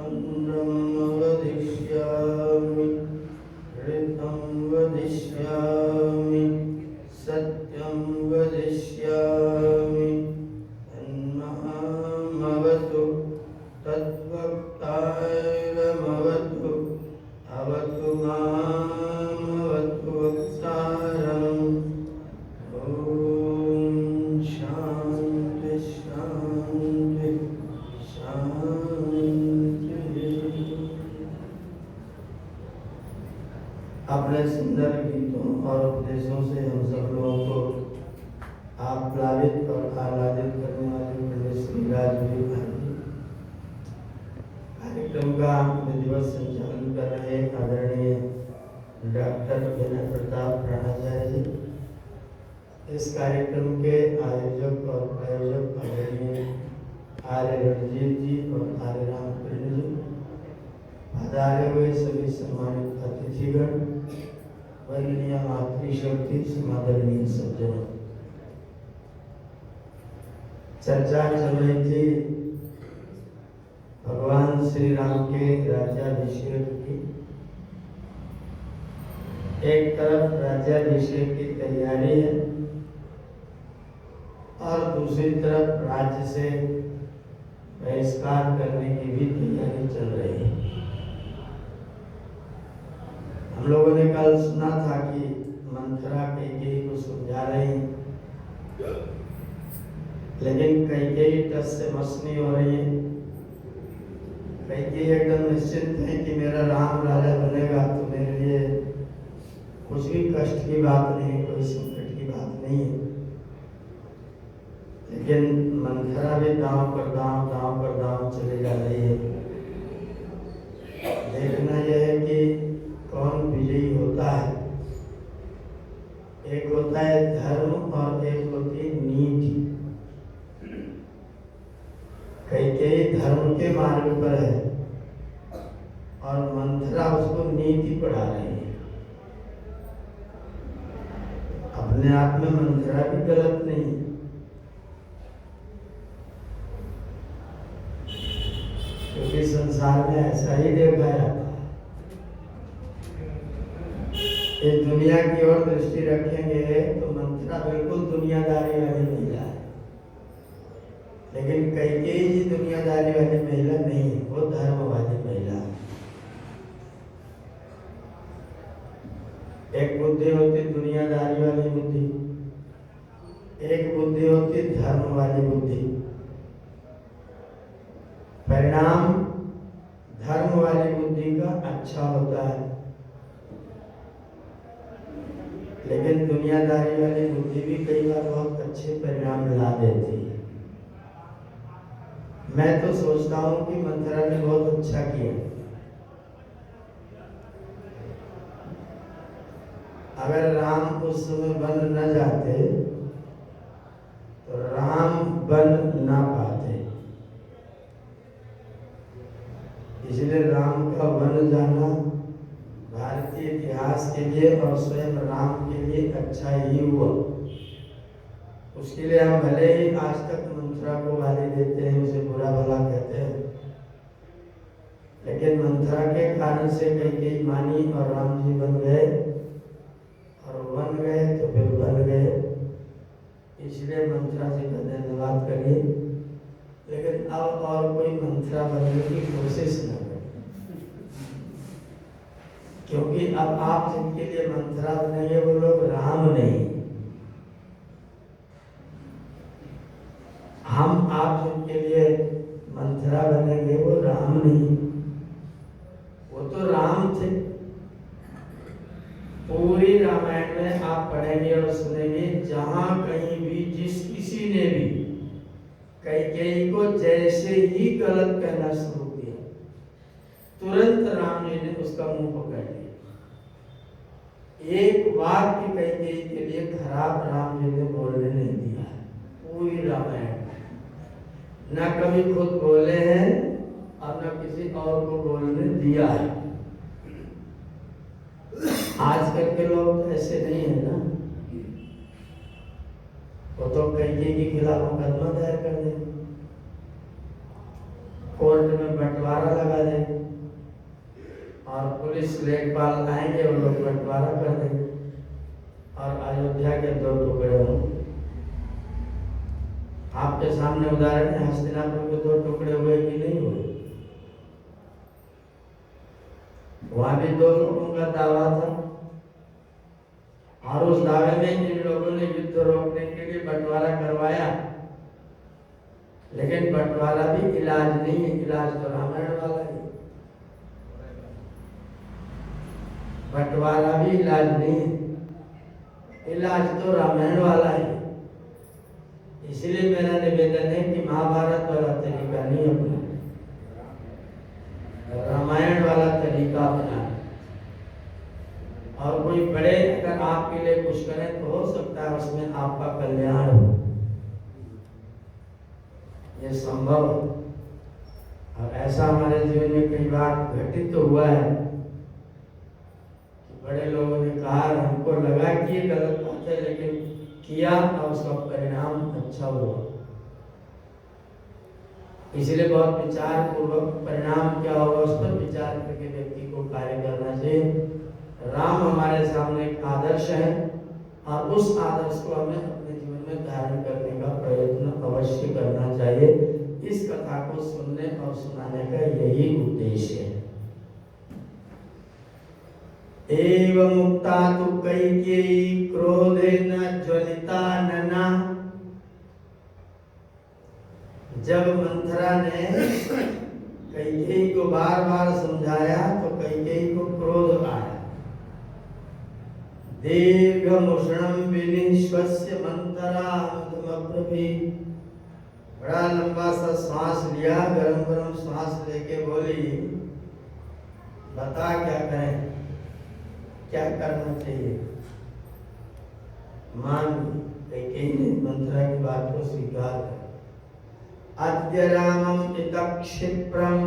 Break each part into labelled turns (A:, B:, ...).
A: चन्द्रं वदिष्यामि ऋतं वदिष्यामि सत्यं वदिष्यामि तन्मामवतु तद्वक्तारमवतु अवतु मामवतु वक्तारम् ॐ शान्ति शान्ति शान्ति। अपने सुंदर गीतों और उपदेशों से हम सब लोगों को आप्लावित और आह्लादित करने वाले मेरे श्री राजवीर भाई कार्यक्रम का विधिवत संचालन कर रहे आदरणीय डॉक्टर विनय प्रताप राणाचार्य जी, इस कार्यक्रम के आयोजक और प्रायोजक आदरणीय आर्य रणजीत जी और आर्य रामकृष्ण जी, पधारे हुए सभी सम्मानित अतिथिगण, वंदनीय मातृशक्ति, समादरणीय सज्जनों। चर्चा चल रही थी भगवान श्री राम के राज्याभिषेक की। एक तरफ राज्याभिषेक की तैयारी है और दूसरी तरफ राज्य से बहिष्कार करने की भी तैयारी चल रही है। हम लोगों ने कल सुना था कि मंथरा कैकेयी को समझा रही हैं, लेकिन कैकेयी टस से मस नहीं हो रही है। कैकेयी एकदम निश्चिंत है कि मेरा राम राजा बनेगा तो मेरे लिए कुछ भी कष्ट की बात नहीं, कोई संकट की बात नहीं है। लेकिन मंथरा भी दांव पर दांव चले जा रही है। देखना यह है कि कौन विजयी होता है। एक होता है धर्म और एक होती है नीति। कैकेयी धर्म के मार्ग पर है और मंथरा उसको नीति पढ़ा रही है। अपने आप में मंथरा भी गलत नहीं, क्योंकि संसार में ऐसा ही देखा जाता है। इस दुनिया की ओर दृष्टि रखेंगे तो मंथरा बिल्कुल दुनियादारी वाली महिला है, लेकिन कैकेयी जी दुनियादारी वाली महिला नहीं है, वो धर्म वाली महिला है। एक बुद्धि होती दुनियादारी वाली बुद्धि, एक बुद्धि होती धर्म वाली बुद्धि। परिणाम धर्म वाली बुद्धि का अच्छा होता है, लेकिन दुनियादारी वाली बुद्धि भी कई बार बहुत अच्छे परिणाम ला देती है। मैं तो सोचता हूँ कि मंथरा ने बहुत अच्छा किया। अगर राम उस समय बन न जाते तो राम बन ना पाते, इसलिए राम का बन जाना भारतीय इतिहास के लिए और स्वयं राम के लिए अच्छा ही हुआ। उसके लिए हम भले ही आज तक मंथरा को गाली देते हैं, उसे बुरा भला कहते हैं, लेकिन मंथरा के कारण से कैकेयी मानी और राम जी बन गए, और बन गए तो फिर बन गए। इसलिए मंथरा जी का धन्यवाद करिए, लेकिन अब और कोई मंथरा बनने की कोशिश न करें, क्योंकि अब आप जिनके लिए मंथरा बनेंगे वो लोग राम नहीं। हम आप जिनके लिए मंथरा बनेंगे वो राम नहीं, वो तो राम थे। पूरी रामायण में आप पढ़ेंगे और सुनेंगे, जहां कहीं भी जिस किसी ने भी कैकेयी को जैसे ही गलत कहना शुरू किया, तुरंत राम जी ने उसका मुंह पकड़ लिया। एक वाक्य कैकेयी के लिए खराब राम जी ने बोलने नहीं दिया है पूरी रामायण में। न कभी खुद बोले हैं और न किसी और को बोलने दिया है। आजकल के लोग ऐसे नहीं है ना, वो तो कैकेयी के खिलाफ मुकदमा दायर कर देंगे, कोर्ट में बंटवारा लगा देंगे, पुलिस लेखपाल आएंगे, वो लोग बंटवारा कर देंगे और अयोध्या के 2 टुकड़े होंगे। आपके सामने उदाहरण है, हस्तिनापुर के 2 टुकड़े हुए कि नहीं हुए? वहां भी 2 लोगों का दावा था और उस दावे में इन लोगों ने युद्ध रोकने के लिए बंटवारा करवाया, लेकिन बंटवारा भी इलाज नहीं है। इलाज तो रामायण वाला है, बंटवारा भी इलाज नहीं है, इलाज तो रामायण वाला है। इसलिए मेरा निवेदन है कि महाभारत वाला तरीका नहीं अपना, रामायण वाला तरीका अपना। और कोई बड़े अगर आपके लिए कुछ करें तो हो सकता है उसमें आपका कल्याण हो, ये संभव है। और ऐसा हमारे जीवन में कई बार घटित तो हुआ है कि बड़े लोगों ने कहा, हमको लगा कि ये गलत बात है, लेकिन किया और उसका परिणाम अच्छा हुआ। इसलिए बहुत विचार पूर्वक परिणाम क्या होगा उस पर विचार करके व्यक्ति को कार्य करना चाहिए। राम हमारे सामने एक आदर्श है और उस आदर्श को हमें अपने जीवन में धारण करने का प्रयत्न अवश्य करना चाहिए। इस कथा को सुनने और सुनाने का यही उद्देश्य है। एवं मुक्ता तु कैकेयी क्रोधेन ज्वलिता नना। जब मंथरा ने कैकेयी को बार बार समझाया तो कैकेयी को क्रोध आया। दीर्घमुषणं विनिश्वस्य मंथरा मुदमब्रवीत्। बड़ा लंबा सा सांस लिया, गरम गरम सांस लेके बोली, बता क्या करें, क्या करना चाहिए। मान कैकेयी ने मंथरा की बात को स्वीकार कर। अद्य रामं इतः क्षिप्रम।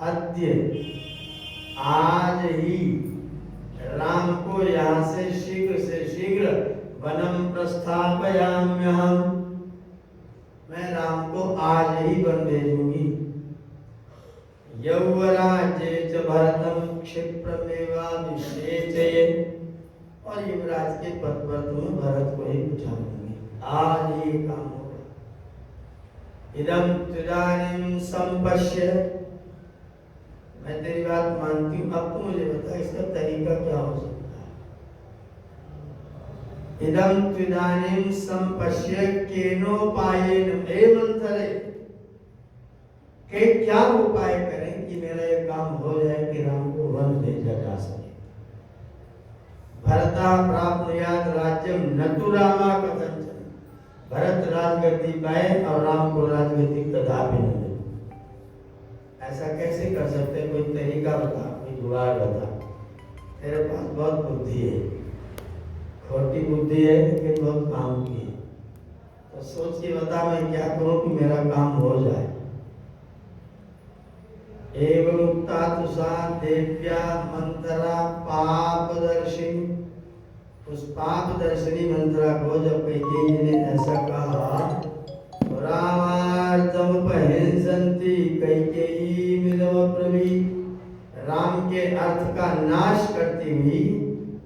A: अद्य आज ही राम को यहाँ से शीघ्र वनम प्रस्थापयाम्यहम्। मैं राम को आज ही वन भेजूंगी। यौवराज्ये च भरतं क्षिप्रमेवाभिषेचये। और युवराज के पद पर तुम्हें भरत को ही बिठा दूंगी। आज ही काम होगा। इदं त्विदानीं संपश्य। मैं तेरी बात मानती हूँ, अब तू मुझे बता इसका तरीका क्या हो सकता है। इदं त्विदानीं संपश्य केनोपायेन। हे मंथरे, के क्या उपाय करें कि मेरा ये काम हो जाए कि राम को वन भेजा जा सके। भरता प्राप्नुयात् राज्यं न तु रामा कथंचन। भरत राजगद्दी पाए और राम को राजगद्दी कदापि न मिले। ऐसा कैसे कर सकते हैं? कोई तरीका बता, कोई जुगाड़ बता। तेरे पास बहुत बुद्धि है, खोटी बुद्धि है लेकिन बहुत काम की है, तो सोच के बता मैं क्या करूं कि मेरा काम हो जाए। एवं उक्ता तुषा देव्या मंथरा पापदर्शिनी। उस पापदर्शिनी मंथरा को जब कैकेयी ने ऐसा कहा, रामार्थमुपहिंसन्ति कैकेयीमिदमब्रवीत्। राम के अर्थ का नाश करती हुई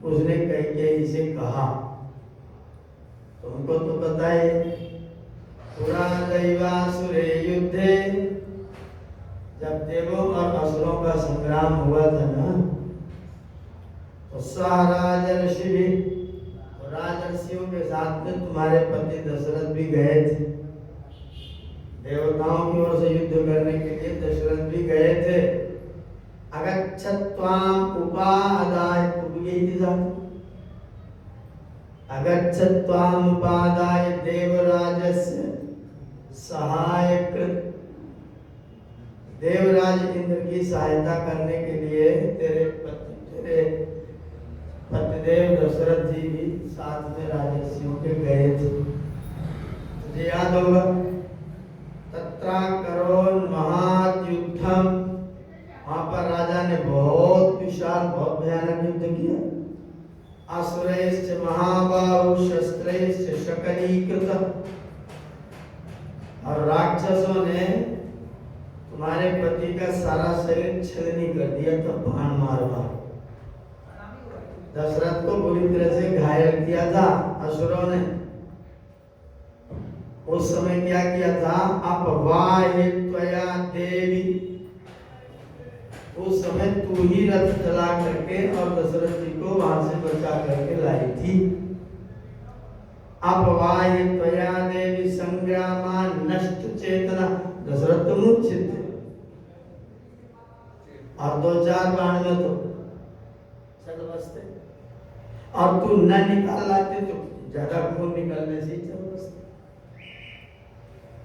A: उसने कैकेयी से कहा, तुमको तो पता है पुरा दैवासुरे युद्धे। जब देवों और असुरों का संग्राम हुआ था ना, तो राजर्षि भी, तो राजर्षियों के साथ में तुम्हारे पति दशरथ भी गए थे। देवताओं की ओर से युद्ध करने के लिए दशरथ भी गए थे। अगच्छत्वाम उपादाय, तू भी गई थी साथ। अगच्छत्वाम उपादाय देवराजस्य सहायकृत। देवराज इंद्र की सहायता करने के लिए तेरे पतिदेव दशरथ जी भी साथ में राजर्षियों के गए थे। तुझे याद होगा, तत्रा करोन महायुद्धम। वहां पर राजा ने बहुत विशाल, बहुत भयानक युद्ध किया। असुरैश्च महाबाहु शस्त्रैश्च शकलीकृत। और राक्षसों ने तुम्हारे पति का सारा शरीर छलनी कर दिया था बाण मार मार। दशरथ को बुरी तरह से घायल किया था असुरों ने। उस समय क्या किया था? अपवाहित्वया देवी, उस समय तू ही रथ चला करके और दशरथ जी को वहां से बचा करके लाई थी। अपवाहित्वया देवी संग्रामा नष्ट चेतना, दशरथ तो मूर्छित थे और 2-4 बाण में तो चल बसते, और तू न निकाल लाते तो ज्यादा खून निकलने से चल बसते।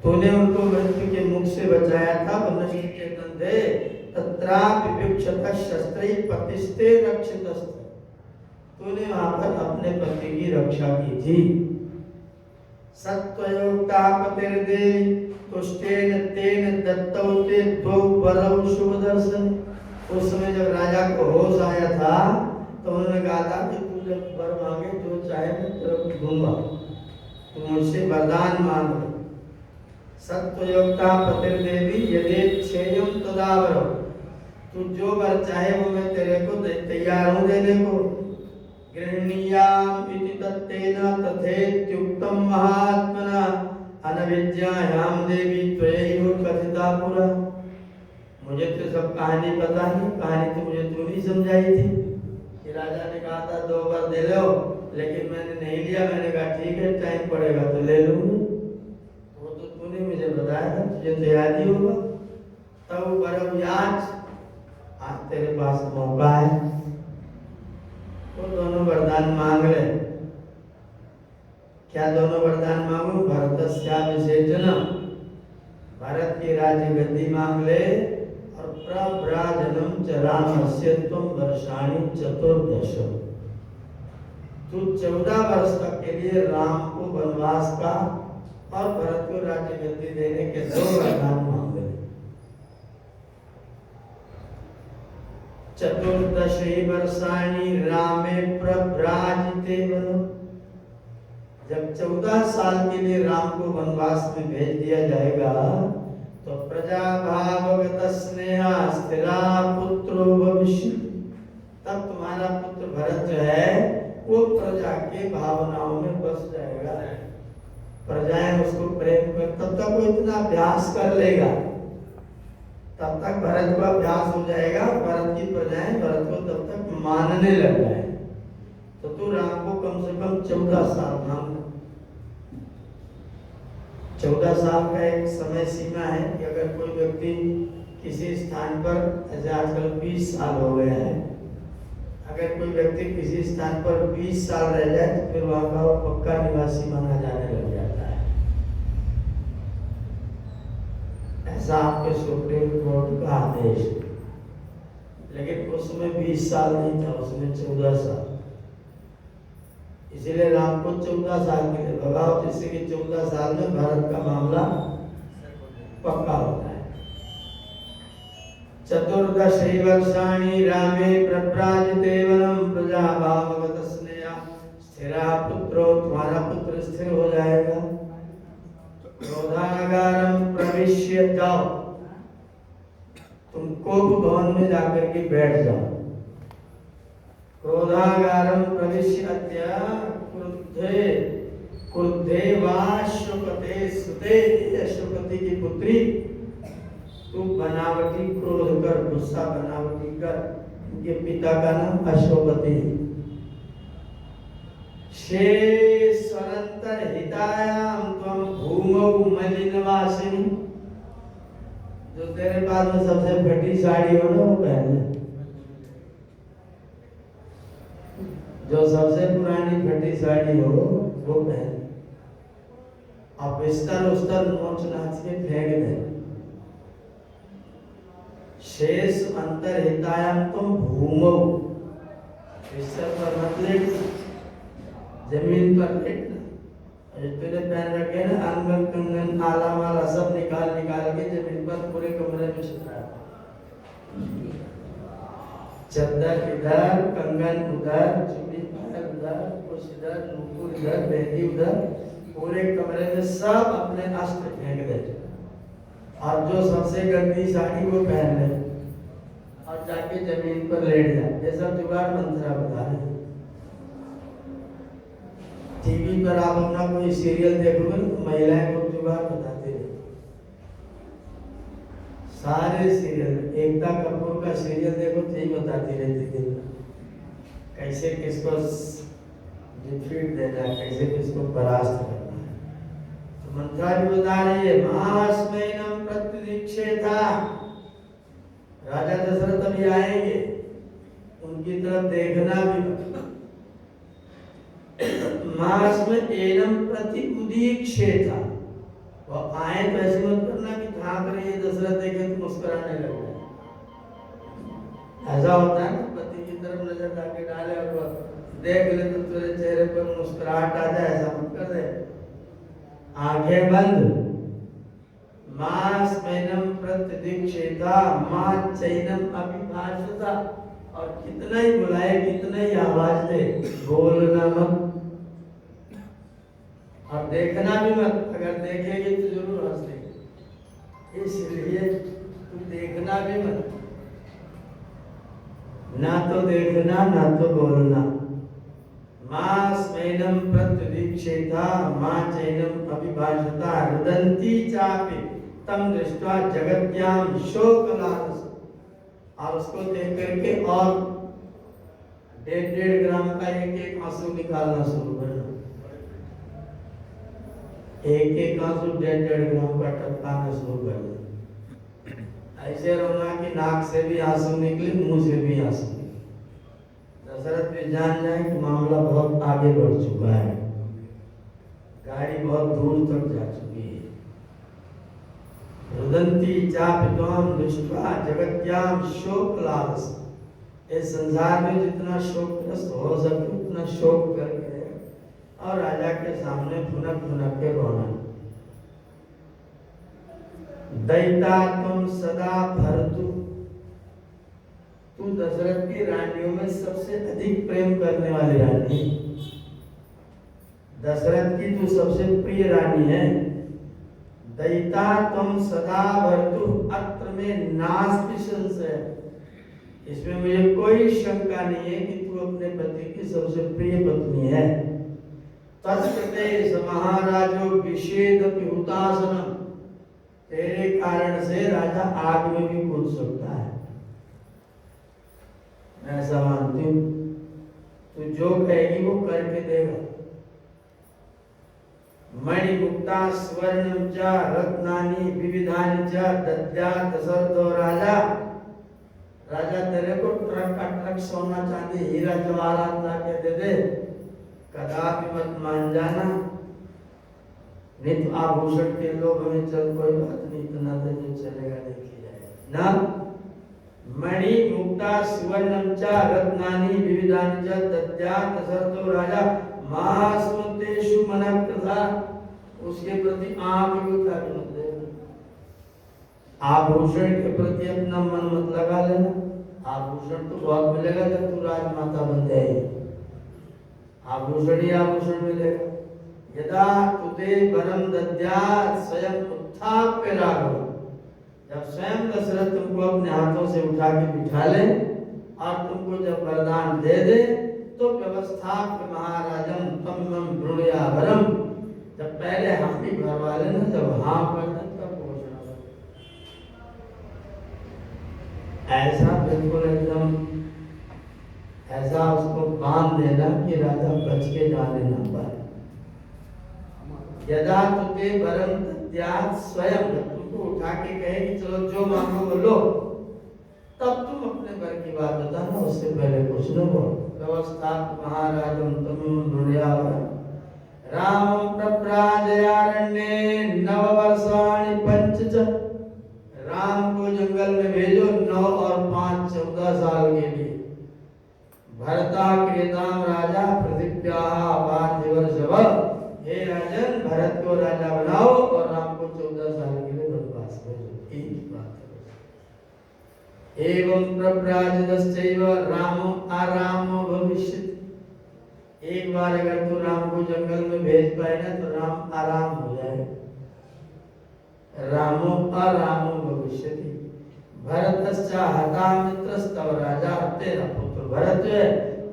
A: तूने उनको मृत्यु के मुख से बचाया था, वो नष्ट चेतन थे। तत्रापि विक्षत शस्त्रै पतिस्ते रक्षितस्ते, तूने वहां पर अपने पति की रक्षा की थी। सत्वयोक्ता पतिर्देवी तुष्टेन तेन दत्तौ ते द्वौ वरौ शुभ दर्शन। उस समय जब राजा को होश आया था तो उन्होंने कहा था कि तू जब वर मांगे जो चाहे मैं तेरे को दूंगा, तू मुझसे वरदान मांग। सत्वयोक्ता पतिर्देवी यदेच्छेयं तदावर, तू जो वर चाहे वो मैं तेरे को तैयार हूँ देने को। गृह्णीयाम इति तत्तेन तथेत्युक्तम महात्मना अनविद्यायाम देवी त्वयैव कथिता पुरा। मुझे तो सब कहानी पता है, कहानी तो मुझे तू ही समझाई थी कि राजा ने कहा था 2 बार दे लो, लेकिन मैंने नहीं लिया। मैंने कहा ठीक है, टाइम पड़ेगा तो ले लूंगी। वो तो तूने मुझे बताया था, तुझे तो याद ही होगा। तब बरम याच, आज तेरे पास मौका है, वो दोनों वरदान मांग ले। क्या दोनों वरदान मांगू? भरतस्याभिषेचन, भारत की राज्य गद्दी मांग ले, और प्रव्राजनम च रामस्य त्वं वर्षाणि 14। तू 14 वर्ष तक के लिए राम को वनवास का और भरत को राज्य गद्दी देने के 2 वरदान मांग ले। 14 वर्षाणि रामे प्रव्राजिते वनम्, जब 14 साल के लिए राम को वनवास में भेज दिया जाएगा तो प्रजा भावगत स्नेहा स्थिरा पुत्रो भविष्यति, तब तुम्हारा पुत्र भरत जो है वो प्रजा के भावनाओं में बस जाएगा। प्रजाएं उसको प्रेम कर, तब तक वो इतना अभ्यास कर लेगा, तब तक भरत को अभ्यास हो जाएगा। भरत की प्रजाएं भरत को तब तक मानने लग जाए। तो तू राम को कम से कम 14 साल मांग। 14 साल का एक समय सीमा है कि अगर कोई व्यक्ति किसी स्थान पर, ऐसे आजकल 20 साल हो गया है, अगर कोई व्यक्ति किसी स्थान पर 20 साल रह जाए तो फिर वहां का वो पक्का निवासी माना जाने लग जाता है। ऐसा आपके सुप्रीम कोर्ट का आदेश। लेकिन उसमें 20 साल नहीं था, उसमें 14 साल। इसीलिए राम को 14 साल के लिए भगाओ, जिससे कि 14 साल में भारत का मामला पक्का होता है। 14 वर्षाणि रामे प्रव्राजिते वनम् प्रजा भावगत स्नेहा स्थिरा पुत्रो, तुम्हारा पुत्र स्थिर हो जाएगा। क्रोधागारम प्रविश्य, जाओ तुम कोप भवन में जाकर के बैठ जाओ। क्रोधागारम प्रविश्य क्रुद्धे क्रुद्धे वाश्वपते सुते, अश्वपति की पुत्री तू बनावटी क्रोध कर, गुस्सा बनावटी कर। उनके पिता का नाम अश्वपति। शेषवरंतर हितायाम त्वं भूमौ मलिनवासिनी, जो तेरे पास में सबसे फटी साड़ी हो ना वो पहन ले, जो सबसे पुरानी फटी साड़ी हो वो पहन। अब बिस्तर उस्तर नोच नाच के फेंक दे। शेष अंतर हितायाम तुम भूमो, बिस्तर पर मत लेट, जमीन पर लेटना। तूने पहन रखे ना अंगन कंगन आला वाला सब निकाल के जमीन पर पूरे कमरे में छिपा। चद्दर इधर, कंगन उधर, चूड़ी पायल उधर, कुछ इधर, नुपुर इधर, मेहंदी उधर, पूरे कमरे में सब अपने अस्त्र फेंक दे और जो सबसे गंदी साड़ी वो पहन ले और जाके जमीन पर लेट जाए, ये सब जुगाड़ मंत्रा बता रहे हैं। टीवी पर आप अपना कोई सीरियल देखोगे तो महिलाएं को जुगाड़ बताते हैं, सारे सीरियल। एकता कपूर का सीरियल देखो तो यही बताती रहती थी कैसे किसको डिफीट देना है, कैसे किसको परास्त करना है। तो मंत्रा भी बता रही है महास्मैनम प्रत्यदीक्षेता, राजा दशरथ अभी आएंगे, उनकी तरफ देखना भी मास में एनम प्रति उदीक्षेता, वो आए तो ऐसे मत करना कि झांक रही है दशरथ देखे तो मुस्कुराने लग जाए। ऐसा होता है ना, पति की तरफ नजर डाके डाले और देख ले तो तेरे चेहरे पर मुस्कुराहट आ जाए, ऐसा मत कर दे। आंखें बंद। मास मैनम प्रत्यदीक्षेता मां चैनम अभिभाषता, और कितना ही बुलाए कितना ही आवाज दे बोलना मत और देखना भी मत। अगर देखेगी तो जरूर हंस देगी, इसलिए तू देखना भी मत, ना तो देखना ना तो बोलना। मां स्मैनम प्रत्यदीक्षेता मां चैनम अभिभाषता रुदंती चापि तम दृष्ट्वा जगत्याम शोकलालस, और उसको देख करके और 1.5 ग्राम का एक आंसू निकालना शुरू करना, एक आंसू 1.5 ग्राम का टपकाना शुरू करना। ऐसे रोना कि नाक से भी आंसू निकले, मुंह से भी आंसू निकले। दशरथ भी जान जाए कि मामला बहुत आगे बढ़ चुका है, गाड़ी बहुत दूर तक जा चुकी है। रुदंती चापित्वाम दृष्ट्वा जगत्याम शोकलालस, इस संसार में जितना शोकग्रस्त हो सके उतना शोक करके और राजा के सामने फुनक फुनक के रोना। दैता तुम सदा भरतु, तू दशरथ की रानियों में सबसे अधिक प्रेम करने वाली रानी, दशरथ की तू सबसे प्रिय रानी है। दैता तुम सदा भरतु, अत्र में नास्ति संशय, इसमें मुझे कोई शंका नहीं है कि तू अपने पति की सबसे प्रिय पत्नी है। तत्कृते महाराजो विषेदपि हुतासनम, तेरे कारण से राजा आग में भी कूद सकता है, मैं ऐसा मानती हूँ। तू जो कहेगी वो करके देगा। मणिमुक्ता स्वर्णम च रत्नानि विविधानि च दद्यात् दशरथो राजा, राजा तेरे को ट्रक का ट्रक सोना चांदी हीरा जवाहरात ला के दे दे, कदापि मत मान जाना। नहीं तो आभूषण के लोग में चल कोई बात नहीं, इतना तो नहीं चलेगा, देखी जाएगा ना। मणि मुक्ता सुवर्णम च रत्नानि विविधानि च दद्यात् दशरथो राजा महास्मतेषु मनः कृता, उसके प्रति आंख भी उठा के मत देना। आभूषण के प्रति अपना मन मत लगा लेना, आभूषण तो बहुत मिलेगा जब तू राजमाता बन जाएगी, आभूषण ही आभूषण मिलेगा। यदा तुते वरम दद्यात् स्वयं उत्थाप्य राघव, जब स्वयं दशरथ तुमको अपने हाथों से उठा के बिठा ले और तुमको जब वरदान दे दे तो व्यवस्थाप्य महाराजम तम ब्रुणया वरम, जब पहले हम भी भरवा लेना, जब हाँ पढ़ना तब घोषणा। ऐसा बिल्कुल एकदम ऐसा उसको बांध देना कि राजा बच के जाने ना पाए। यदा तुते वरम दद्यात् स्वयं, तुमको उठा के कहे कि चलो जो मांगो बोलो, तब तुम अपने वर की बात बताना, उससे पहले कुछ न बोलो। व्यवस्था महाराजम तम ब्रुणया वरम रामं प्रव्राजयारण्ये 9 वर्षाणि 5 च, राम को जंगल में भेजो 9 और 5 14 साल के लिए। भरता क्रियताम राजा पृथिव्याः पार्थिवर्षभ, हे राजन भरत को राजा बनाओ और राम को 14 साल के लिए वनवास भेजो, एक बात है। एवं प्रव्राजदश्चैव रामो आरामो भविष्यति, एक बार अगर तू राम को जंगल में भेज पाए ना तो राम आराम हो जाए। रामो अरामो भविष्यति। भरतश्चा हता मित्रस्तव राजा। तेरा पुत्र भरत है,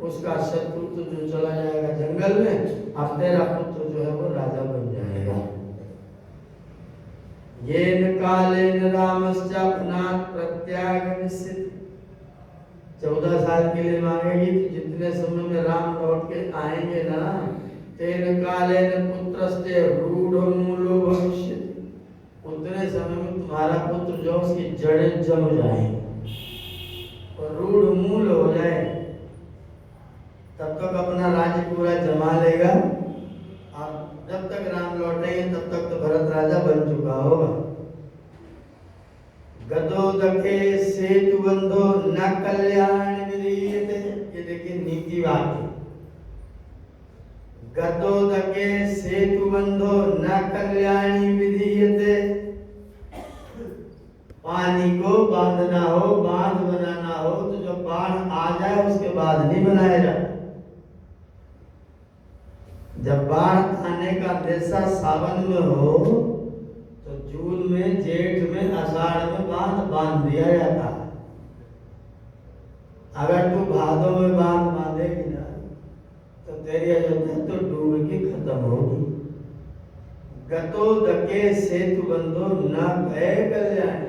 A: उसका शत्रु तो जो चला जाएगा जंगल में, अब तेरा पुत्र जो है वो राजा बन जाएगा। येन कालेन रामश्चा पुनात् प्रत्याग निश्चित। 14 साल के लिए मांगेगी, तो जितने समय में राम लौट के आएंगे ना, तेन कालेन पुत्रस्ते रूढ़ मूलो भविष्यति। उतने समय में तुम्हारा पुत्र जो उसकी जड़ें जम जाएंगी और रूढ़ मूल हो जाए, तब तक अपना राज्य पूरा जमा लेगा। अब जब तक राम लौटेंगे तब तक तो भरत राजा बन चुका होगा। गदो दखे सेतु बंधो न कल्याण विधीयते। ये देखिए नीति वाक्य। गदो दखे सेतु बंधो न कल्याणी विधीयते। पानी को बांधना हो, बांध बनाना हो, तो जब बाढ़ आ जाए उसके बाद नहीं बनाया जाता। जब बाढ़ आने का अंदेशा सावन में हो तो जून में, जेठ में, आषाढ़ में बांध दिया जाता है। अगर तू भादों में बांधेगी ना, तो तेरी अयोध्या तो डूब के खत्म होगी। गतो दके सेतु बंधो न भय कल्याण।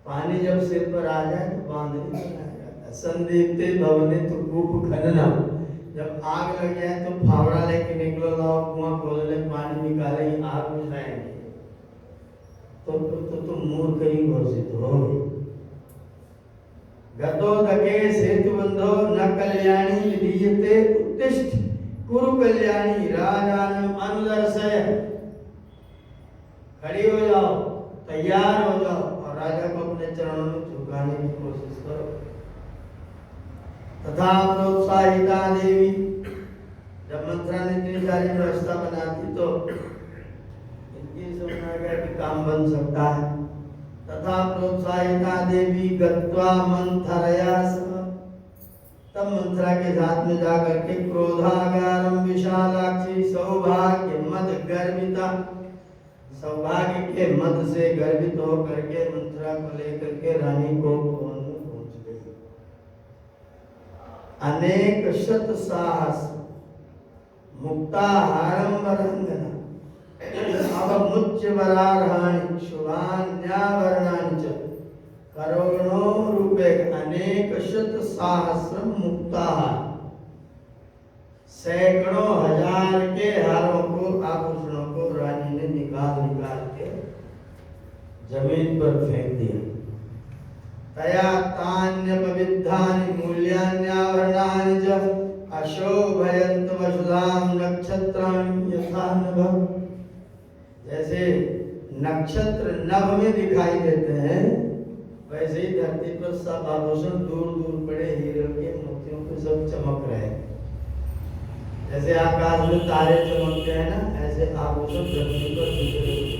A: पानी जब सिर पर आ जाए तो बांध नहीं बनाया जाता। संदीप्ते भवने तो कूप खननम। जब आग लग जाए तो फावड़ा लेके निकलो, लाओ कुआं खोल ले, पानी निकाले, आग बुझाएंगे। तो मूर्ख ही घोषित हो। गतो दके सेतु बंधो न कल्याणी विधीयते उत्तिष्ठ कुरु कल्याणी राजानम अनुदर्शय। खड़ी हो जाओ, तैयार हो जाओ और राजा को अपने चरणों में झुकाने की कोशिश करो। तथा प्रोत्साहिता देवी। जब मंत्रा ने इतनी सारी व्यवस्था बना दी तो इनकी समझ आ गया कि काम बन सकता है। तथा प्रोत्साहिता देवी गत्वा मंथरया सह। तब मंत्रा के साथ में जाकर के क्रोधागारम विशालाक्षी सौभाग्य मद गर्विता। सौभाग्य के मद से गर्वित होकर के मंत्रा को लेकर के रानी को भवन में पहुंच गई। अनेक शत साहस मुक्ताहारम वरंगना अवमुच्य वरारहाणि शुभान्यावरणानि च करोड़ों रुपए। अनेक शत सहस्रम मुक्ताहार। सैकड़ों हजार के हारों को, आभूषणों को रानी ने निकाल के जमीन पर फेंक दिया। तया तान्यपविद्धानि मूल्यान्यावरणानि च अशोभयन्त वसुधाम नक्षत्राणि यथा नभ। जैसे नक्षत्र नभ में दिखाई देते हैं, वैसे ही धरती पर सब आभूषण दूर दूर पड़े हीरे के मोतियों के सब चमक रहे हैं। जैसे आकाश में तारे चमकते हैं ना, ऐसे आभूषण धरती पर बिखरे हुए।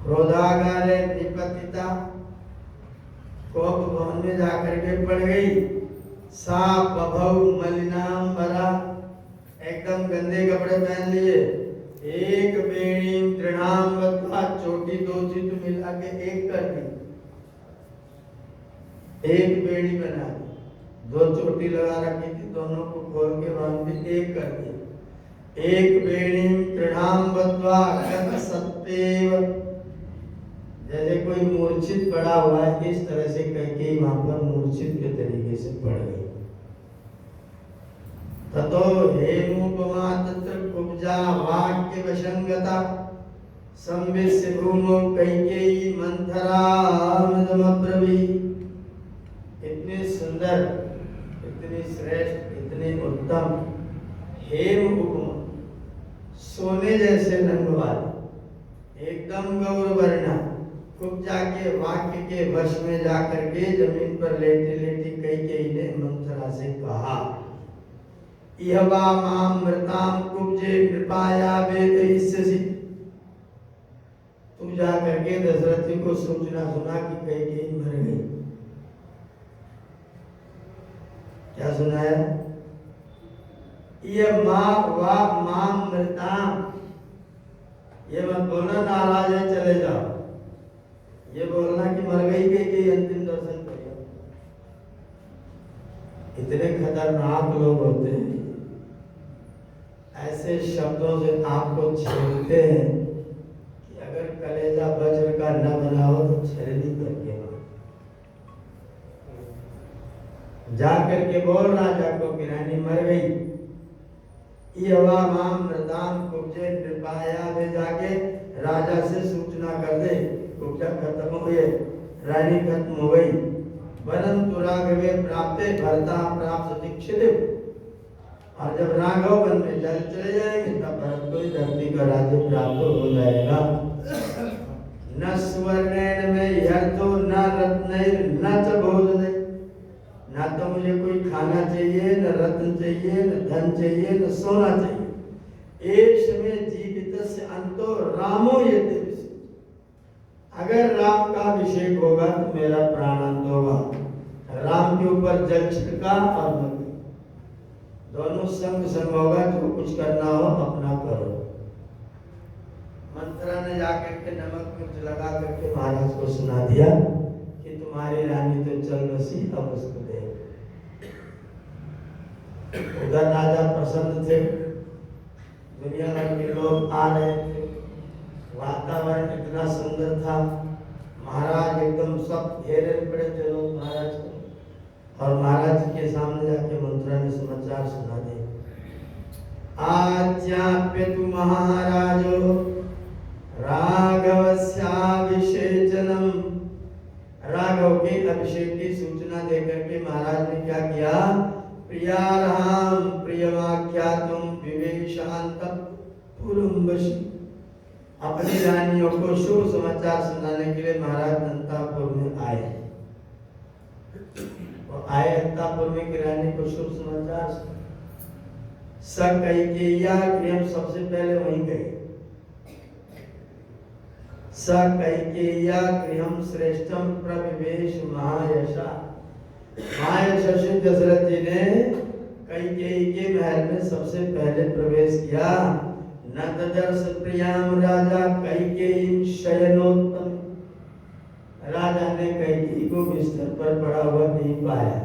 A: क्रोधागारे निपतिता। कोप भवन में जाकर के पड़ गई। सा बभौ मलिनांबरा। एकदम गंदे कपड़े पहन लिए। एक बेणी तृणाम बत्ता। चोटी दो चीज मिला के एक कर दी। एक बेड़ी बना दी, दो चोटी लगा रखी थी, दोनों को खोल के बांध के एक कर दिया। एक बेणी तृणाम बत्वा गत सत्तेव। जैसे कोई मूर्छित पड़ा हुआ है, इस तरह से कैकेयी वहां पर मूर्छित के तरीके से पड़ गई। ततो हेमुपमा तत्र कुब्जा वाक्य वशंगता संविस्य भूमो कैकेयी मंथरामिदमब्रवी। इतनी सुंदर, इतनी श्रेष्ठ, इतनी उत्तम हेम उपमा, सोने जैसे रंग वाली, एकदम गौरवर्णा कुब्जा के वाक्य के वश में जाकर के जमीन पर लेटे लेटे कैकेयी ने मंथरा से कहा, इहवा माम मृताम कुब्जे कृपाया वेदयिष्यसि। तू जा करके दशरथ जी को सूचना सुना कि कैकेयी मर गई। क्या सुनाया? यह माँ वा माम मृताम। ये मत बोलना नाराज है चले जाओ, ये बोलना कि मर गई के अंतिम दर्शन करिए। इतने खतरनाक लोग होते हैं, ऐसे शब्दों से आपको छेड़ते हैं कि अगर कलेजा वज्र का न बना हो तो छेड़ी करके जा करके बोल राजा को कि रानी मर गई। यवा माम मृदाम कुब्जे कृपाया में जाके राजा से सूचना कर दे, कुब्जा खत्म हो गए, रानी खत्म हो गई। वरन तुरागवे प्राप्ते भरता प्राप्त दीक्षित। और जब राघव वन में जल चले जाएंगे तब भरत को धरती का राज्य प्राप्त हो जाएगा। न स्वर्णेन में यर्थो न रत्नैर न च भोजने, ना तो मुझे कोई खाना चाहिए, न रत्न चाहिए, न धन चाहिए, न सोना चाहिए। एष में जीवित से अंतो रामो यद्यपि, अगर राम का अभिषेक होगा तो मेरा प्राणांत होगा। राम के ऊपर जल छिड़का और मर दोनों संग संग होगा, जो कुछ करना हो अपना करो। मंत्रा ने जाकर के नमक मिर्च लगा करके महाराज को सुना दिया कि तुम्हारी रानी तो चल बसी, अब उसको दे। उधर राजा प्रसन्न थे, दुनिया भर के लोग आ रहे थे, वातावरण इतना सुंदर था। महाराज एकदम सब घेरे पड़े थे लोग महाराज को, और महाराज के सामने जाके मंत्रा ने समाचार सुना दिए। आज्ञाप्यतु महाराजो राघवस्याभिषेचनम। राघव के अभिषेक की सूचना देकर के महाराज ने क्या किया? प्रियारहाम प्रियवाख्यातुम विवेशांतपुरंबशी। अपनी रानियों को शुभ समाचार सुनाने के लिए महाराज अंतापुर में आए। आए अंतापुर में की रानी को शुभ समाचार सकैकेय्या गृहम, सबसे पहले वहीं गए। सकैकेय्या गृहम श्रेष्ठम प्रविवेश महायशा। महायशस्वी दशरथ जी ने कैकेयी के महल में सबसे पहले प्रवेश किया। न तदर्श प्रियाम राजा कैकेयी शयनोत्तम। राजा ने कैकेयी को बिस्तर पर पड़ा हुआ नहीं पाया।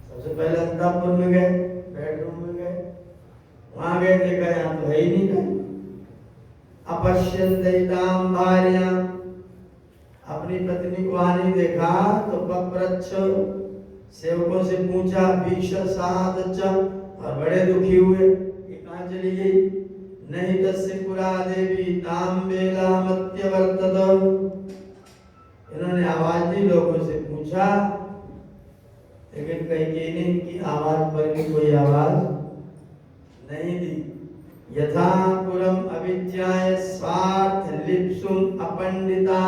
A: सबसे पहले अंतापुर में गए, बेडरूम में गए, वहां गए, देखा यहाँ तो है ही नहीं गए। अपश्यन्दैतां भार्या, अपनी पत्नी को नहीं देखा तो पप्रच्छ, सेवकों से पूछा, भीषसादच, और बड़े दुखी हुए, ये कहाँ चली गई? नहीं तस्य पुरा देवी तांबेला मत्यवर्तत। इन्होंने आवाज दी, लोगों से पूछा, लेकिन कैकेयी ने इनकी आवाज पर भी कोई आवाज नहीं दी। यथा पुरम अविद्याय स्वार्थ लिप्सुम अपंडिता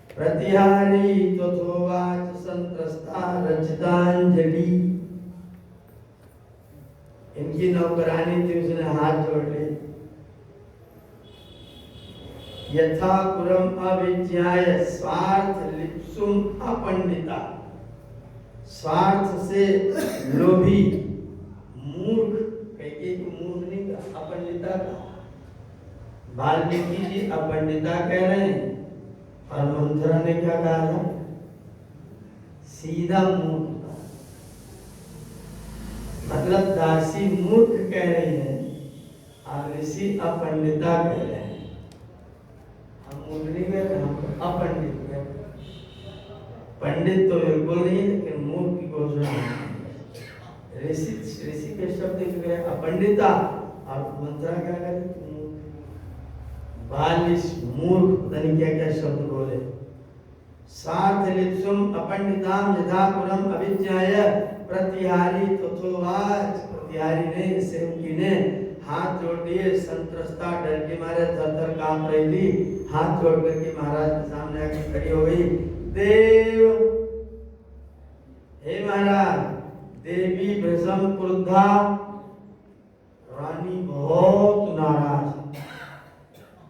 A: प्रतिहारी तथोवाच संत्रस्ता रचितांजलि। इनकी नौकरानी थी, उसने हाथ जोड़ लिए। यथा पुरम अविद्याय स्वार्थ लिप्सुम अपंडिता, स्वार्थ से लोभी मूर्ख, कैकेयी को मूर्ख नहीं कहा, अपंडिता का। वाल्मीकि जी अपंडिता कह रहे हैं, और मंथरा ने क्या कहा था? सीधा मूर्ख। मतलब दासी मूर्ख कह रही है और ऋषि अपंडिता कह रहे हैं। हम मूर्ख नहीं कह रहे, हम अपंडित कह रहे। पंडित तो बिल्कुल नहीं, लेकिन मूर्ख की घोषणा। ऋषि के शब्द अपंडिता, और मंत्रा क्या करे? बालिश मूर्ख, पता नहीं क्या क्या शब्द बोले। स्वार्थ लिप्सुम अपंडिताम यथा पुरम अविद्याय प्रतिहारी तथोवाच। प्रतिहारी ने, सेवकी ने हाथ जोड़ दिए, संत्रस्ता, डर के मारे थर-थर कांप रही थी, हाथ जोड़ करके महाराज के सामने आके खड़ी हो गई। देव, हे महाराज, देवी भृशम क्रुद्धा, रानी बहुत नाराज,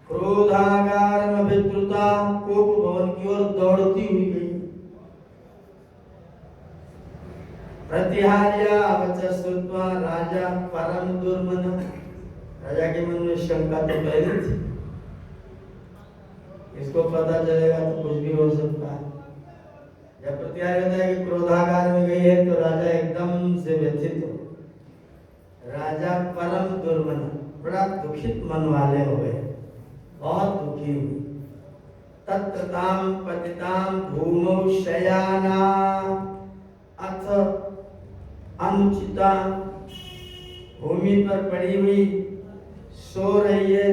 A: क्रोधागार में विद्रुता, कोप भवन की ओर दौड़ती हुई गई। प्रतिहार्या वचः श्रुत्वा राजा परम दुर्मन। राजा के मन में शंका तो पहले थी, इसको पता चलेगा तो कुछ भी हो सकता है। जब प्रत्यार होता है कि क्रोधागार में गई है तो राजा एकदम से व्यथित हो, राजा परम दुर्मन, बड़ा दुखित मन वाले हो गए, बहुत दुखी हुए। तत्रताम पतिताम भूमौ शयाना अथ अनुचिता, भूमि पर पड़ी हुई सो रही है,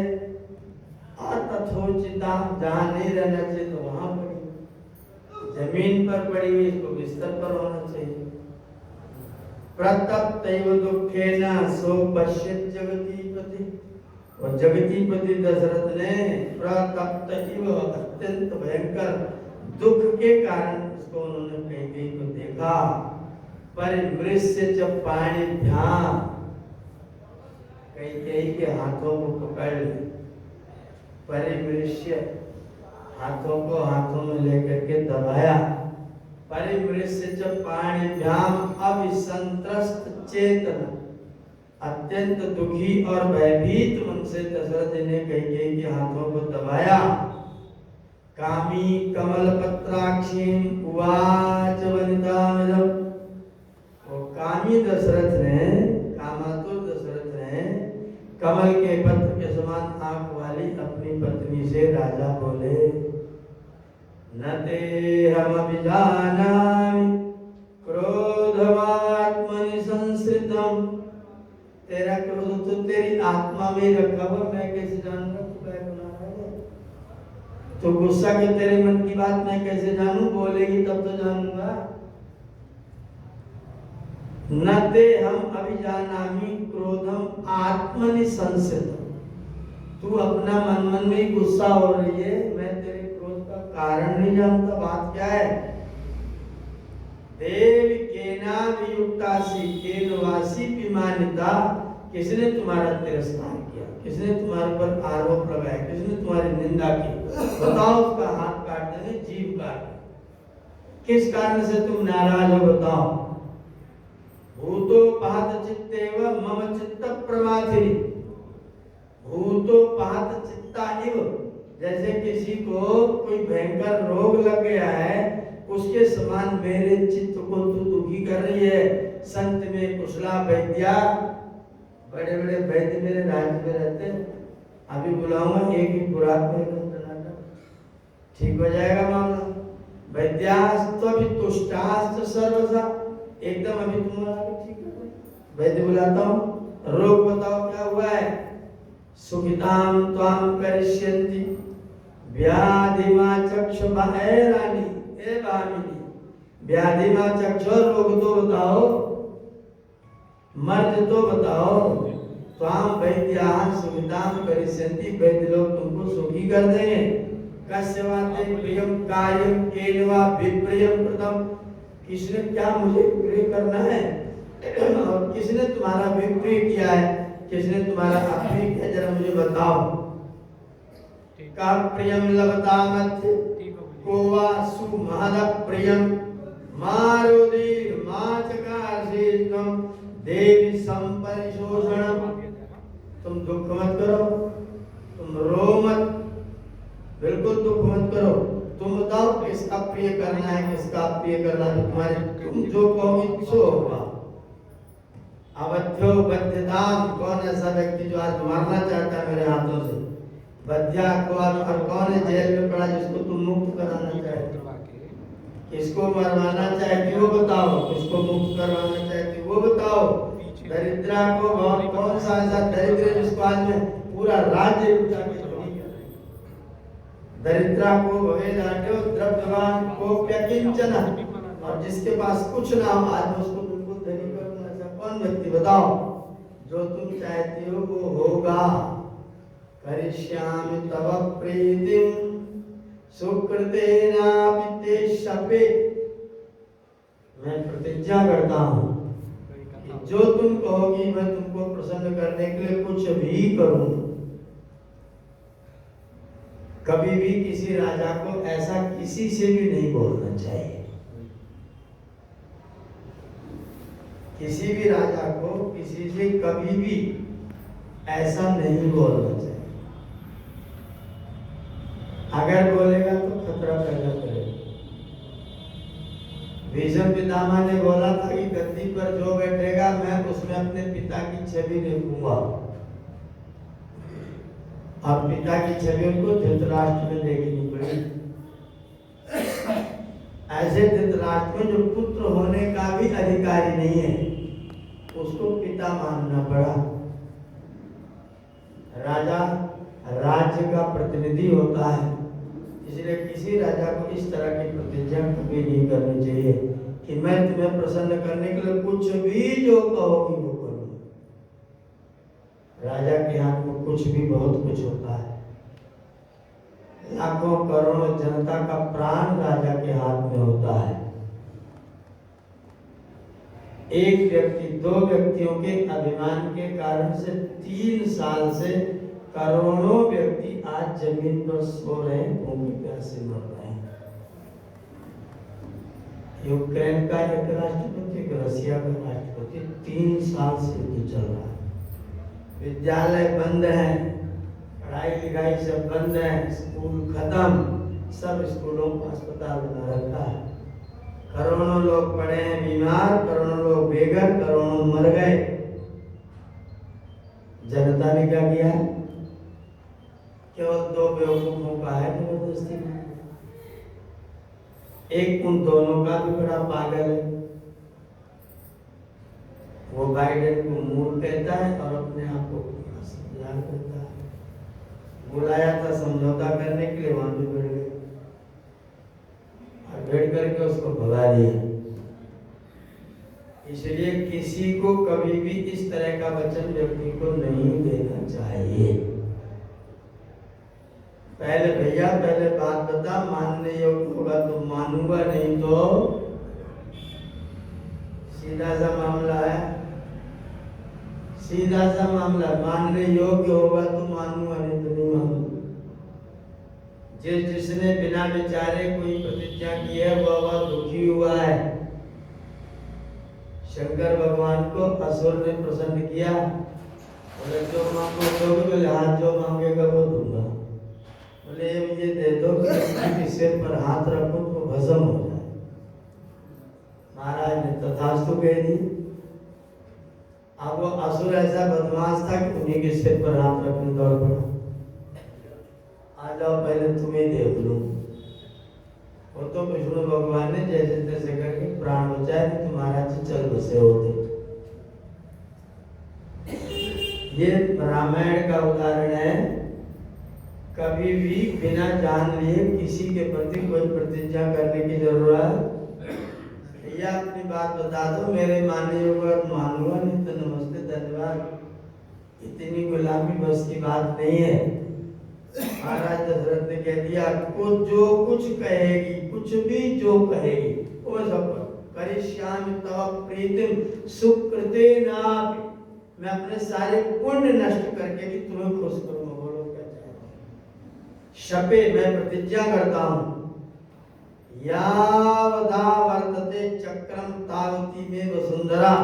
A: अतथोचिता, जहाँ नहीं रहना चाहिए तो वहां पड़ी, जमीन पर पड़ी हुई, इसको बिस्तर पर होना चाहिए। प्रतप्तैव दुखेन सो पश्यत् जगतीपति, और जगतीपति दशरथ ने प्रतप्तैव, अत्यंत भयंकर दुख के कारण उसको उन्होंने कैकेयी को देखा। परिमृश्य च पाणिभ्यां, कैकेयी के हाथों को पकड़ ले, परिमृश्य, हाथों को हाथों में लेकर के दबाया। परिमृश्य च पाणिभ्यां अविसंत्रस्त चेतन, अत्यंत दुखी और भयभीत मन से दशरथ ने कैकेयी के हाथों को दबाया। कामी कमलपत्राक्षीं उवाच वनितामिदं, वो कामी दशरथ ने, कामातुर दशरथ ने कमल के पत्र के समान आंख वाली अपनी पत्नी से राजा बोले, न ते हम अभिजानामि क्रोधवात्मनि संसृतम, तेरा क्रोध तो तेरी आत्मा में रखा हुआ, मैं कैसे जानूंगा तू क्या बना रहा है? तो गुस्सा के तेरे मन की बात मैं कैसे जानूं? बोलेगी तब तो जानूंगा। न ते हम अभिजानामि क्रोधम आत्मनि संसृतम, तू अपना मन में ही गुस्सा हो रही है, मैं तेरे क्रोध का कारण नहीं जानता, बात क्या है? देव केनाभियुक्तासि केनवासी विमानिता, किसने तुम्हारा तिरस्कार किया, किसने तुम्हारे पर आरोप लगाया, किसने तुम्हारी निंदा की? बताओ, उसका हाथ काट देंगे, जीभ काट देंगे। किस कारण से तुम नाराज हो, बताओ। भूतोपहत चित्तेव मम चित्त प्रमाथिनी, भूतोपहत चित्ता इव, जैसे किसी को कोई भयंकर रोग लग गया है, उसके समान मेरे चित्त को तू दुखी कर रही है। संत में कुशला वैद्या, बड़े बड़े वैद्य मेरे राज्य में रहते हैं, अभी बुलाऊंगा, एक ही बुराक में ठीक हो जाएगा मामला। वैद्यास्त्व भी तुष्टास्त सर्वसा, एकदम अभी तुम्हारा ठीक है, वैद्य बुलाता हूँ, रोग बताओ क्या हुआ है? सुखिताम त्वाम करिष्यन्ति व्याधिमा चक्षु रानी, ए भामिनी, व्याधिमा चक्षु, रोग तो बताओ, मर्द तो बताओ। त्वाम वैद्याः सुखिताम करिष्यन्ति, वैद्य लोग तुमको सुखी कर देंगे। कस्यवाते प्रियम कार्यम केनवा विप्रियम कृतम, किसने क्या मुझे प्रिय करना है और किसने तुम्हारा विप्रिय किया है, किसने तुम्हारा अप्रिय किया, जरा मुझे बताओ। का प्रियम लभतामथ कोवा सुमहद प्रियम मारुदीर माचकाशीतम देवी संपरिशोषणम, तुम दुख मत करो, तुम रो मत, बिल्कुल दुख मत करो, तुम बताओ किसका प्रिय करना है, किसका प्रिय करना है, तुम्हारे, तुम जो कहोगे सो होगा। अवध्यो बध्यताम, कौन ऐसा व्यक्ति जो आज मारना चाहता है मेरे हाथों से? बध्या को, और कौन है जेल में पड़ा जिसको तुम मुक्त कराना चाहते हो? किसको मरवाना चाहती हो बताओ, किसको मुक्त करवाना चाहती हो वो बताओ। दरिद्रा को, और कौन सा ऐसा दरिद्र जिसको आज में पूरा राज्य लुटा के दरिद्रा को भवे लाट्यो द्रव्यवान को प्यकिंचन, और जिसके पास कुछ ना हो आज मैं उसको बिल्कुल धनी करूंगा, ऐसा कौन व्यक्ति बताओ? जो तुम चाहती हो वो होगा। करिष्यामि तव प्रीतिम सुकृतेनापि ते शपे, मैं प्रतिज्ञा करता हूँ कि जो तुम कहोगी मैं तुमको प्रसन्न करने के लिए कुछ भी करूँगा। कभी भी किसी राजा को ऐसा किसी से भी नहीं बोलना चाहिए, किसी भी राजा को किसी से कभी भी ऐसा नहीं बोलना चाहिए। अगर बोलेगा तो खतरा पैदा करेगा। भीष्म पितामह ने बोला था कि गद्दी पर जो बैठेगा मैं उसमें अपने पिता की छवि देखूंगा, और पिता की छवि उनको धृतराष्ट्र में देखनी पड़ी। ऐसे धृतराष्ट्र में जो पुत्र होने का भी अधिकारी नहीं है, उसको पिता मानना पड़ा। राजा राज्य का प्रतिनिधि होता है, इसलिए किसी राजा को इस तरह की प्रतिज्ञा कभी नहीं करनी चाहिए कि मैं तुम्हें प्रसन्न करने के लिए कुछ भी जो कहोगी वो करूंगा। राजा के हाथ में कुछ भी बहुत कुछ होता है। लाखों करोड़ों जनता का प्राण राजा के हाथ में होता है। एक व्यक्ति, दो व्यक्तियों के अभिमान के कारण से 3 साल से करोड़ों व्यक्ति आज जमीन पर सो रहे हैं, भूमि प्यासे मर रहे हैं। यूक्रेन का एक राष्ट्रपति, रसिया का राष्ट्रपति, 3 साल से युद्ध चल रहा है। विद्यालय बंद है, पढ़ाई लिखाई सब बंद है, स्कूल खत्म, सब स्कूलों को अस्पताल बना रखा है। करोड़ों लोग पड़े हैं बीमार, करोड़ों लोग बेघर, करोड़ों मर गए। जनता ने क्या किया? केवल 2 बेवकूफों का है जबरदस्ती। एक उन दोनों का भी बड़ा पागल है, वो बाइडेन को मूर्ख कहता है और अपने आप को समझदार कहता है। बुलाया था समझौता करने के लिए, वहां भी बैठ गए और बैठ करके उसको भगा दिया। इसलिए किसी को कभी भी इस तरह का वचन व्यक्ति को नहीं देना चाहिए। पहले भैया पहले बात बता, मानने योग्य होगा तो मानूंगा, नहीं तो सीधा सा मामला है, सीधा सा मामला। मानने योग्य होगा तो मानूंगा, नहीं तो नहीं मानूंगा। जिसने बिना विचारे कोई प्रतिज्ञा की है वह दुखी हुआ है। शंकर भगवान को असुर ने प्रसन्न किया, बोले जो मांगो तो भी, बोले हाथ जो मांगेगा वो दूंगा। बोले मुझे दे दो कि सिर पर हाथ रखो तो भस्म हो जाए। महाराज ने तथास्तु कह दी। अब वो असुर ऐसा बदमाश था कि उन्हीं के सिर पर हाथ रखने दौड़ पड़ा। आ जाओ पहले तुम्हें देख लूं। वो तो विष्णु भगवान ने जैसे तैसे करके प्राण बचाए, नहीं तो महाराज जी चल बसे होते। ये रामायण का उदाहरण है। कभी भी बिना जान लिए किसी के प्रति कोई प्रतिज्ञा करने की जरूरत, या अपनी बात बता दो, मेरे मानने योग्य मानूंगा, नहीं तो नमस्ते धन्यवाद। इतनी गुलामी बस की बात नहीं है। महाराज दशरथ ने कह दिया को जो कुछ कहेगी, कुछ भी जो कहेगी वो सब करिष्यामि तव प्रीतिम सुकृतेनापि, मैं अपने सारे पुण्य नष्ट करके भी तुम्हें खुश करूंगा। बोलो क्या चाहते? शपे, मैं प्रतिज्ञा करता हूं, यावदा वर्तते चक्रम तावती में वसुंधरा,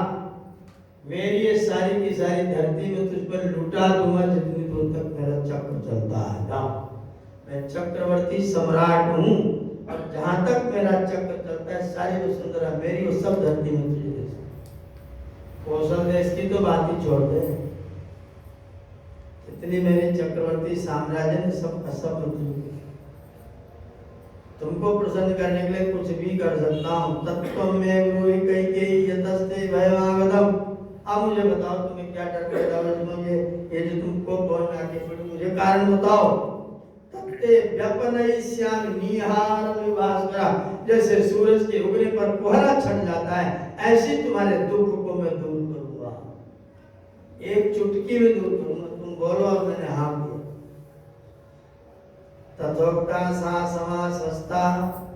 A: मेरी ये सारी की सारी धरती में तुझ पर लुटा दूंगा जितनी दूर तक मेरा चक्र चलता है। मैं चक्रवर्ती सम्राट हूँ, और जहां तक मेरा चक्र चलता है सारी वसुंधरा मेरी, वो सब धरती में तुझे दे। कौशल देश की तो बात ही छोड़ दे, इतनी मेरे चक्रवर्ती साम्राज्य ने सब सब तुमको प्रसन्न करने के लिए कुछ भी कर सकता हूँ। तत्व में ब्रूहि कैकेयी यतस्ते भयमागतम। अब मुझे बताओ तुम्हें क्या डर पैदा हुआ? ये जो तुमको बोलना के पड़े, मुझे कारण बताओ। तत्ते व्यपनयिष्यामि निहारमि भास्करा, जैसे सूरज के उगने पर कोहरा छट जाता है, ऐसे तुम्हारे दुख को मैं दूर करूंगा, एक चुटकी में दूर करूंगा। तुम बोलो और मैंने हाँ किया। तथोक्ता सा समासस्ता